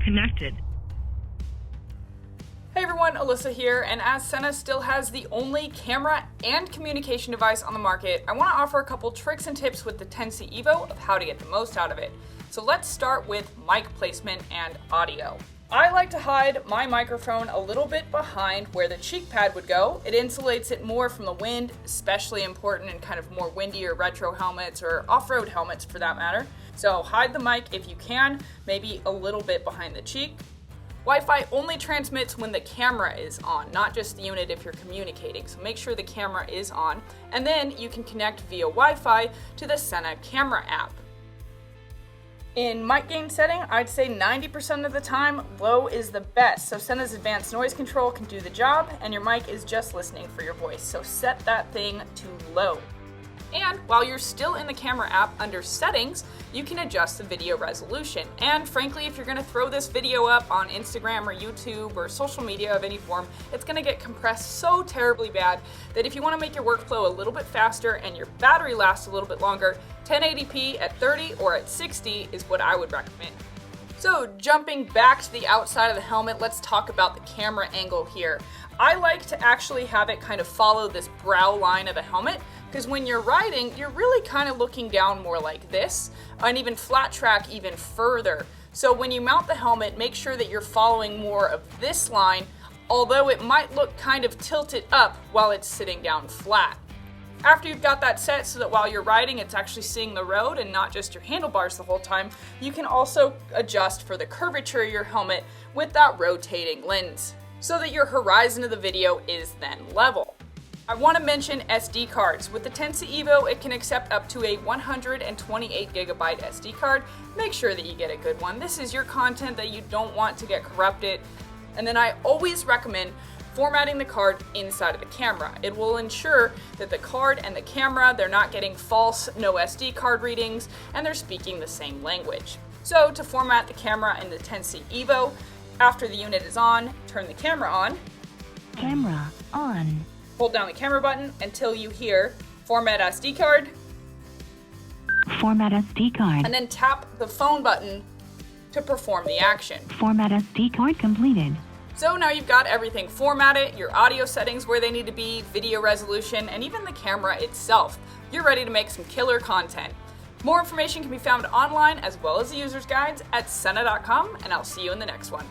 connected. Hey everyone, Alyssa here, and as Sena still has the only camera and communication device on the market, I want to offer a couple tricks and tips with the 10C EVO of how to get the most out of it. So let's start with mic placement and audio. I like to hide my microphone a little bit behind where the cheek pad would go. It insulates it more from the wind, especially important in kind of more windy or retro helmets or off-road helmets for that matter. So hide the mic if you can, maybe a little bit behind the cheek. Wi-Fi only transmits when the camera is on, not just the unit if you're communicating, so make sure the camera is on. And then you can connect via Wi-Fi to the Sena camera app. In mic gain setting, I'd say 90% of the time, low is the best. So Sena's advanced noise control can do the job, and your mic is just listening for your voice. So set that thing to low. And while you're still in the camera app under settings, you can adjust the video resolution. And frankly, if you're gonna throw this video up on Instagram or YouTube or social media of any form, it's gonna get compressed so terribly bad that if you wanna make your workflow a little bit faster and your battery lasts a little bit longer, 1080p at 30 or at 60 is what I would recommend. So jumping back to the outside of the helmet, let's talk about the camera angle here. I like to actually have it kind of follow this brow line of the helmet, because when you're riding, you're really kind of looking down more like this, and even flat track even further. So when you mount the helmet, make sure that you're following more of this line, although it might look kind of tilted up while it's sitting down flat. After you've got that set so that while you're riding, it's actually seeing the road and not just your handlebars the whole time, you can also adjust for the curvature of your helmet with that rotating lens, so that your horizon of the video is then level. I want to mention SD cards. With the 10C EVO, it can accept up to a 128 gigabyte SD card. Make sure that you get a good one. This is your content that you don't want to get corrupted. And then I always recommend formatting the card inside of the camera. It will ensure that the card and the camera, they're not getting false no SD card readings, and they're speaking the same language. So to format the camera in the 10C EVO, after the unit is on, turn the camera on. Camera on. Hold down the camera button until you hear Format SD card. Format SD card. And then tap the phone button to perform the action. Format SD card completed. So now you've got everything formatted, your audio settings where they need to be, video resolution, and even the camera itself. You're ready to make some killer content. More information can be found online as well as the user's guides at Sena.com, and I'll see you in the next one.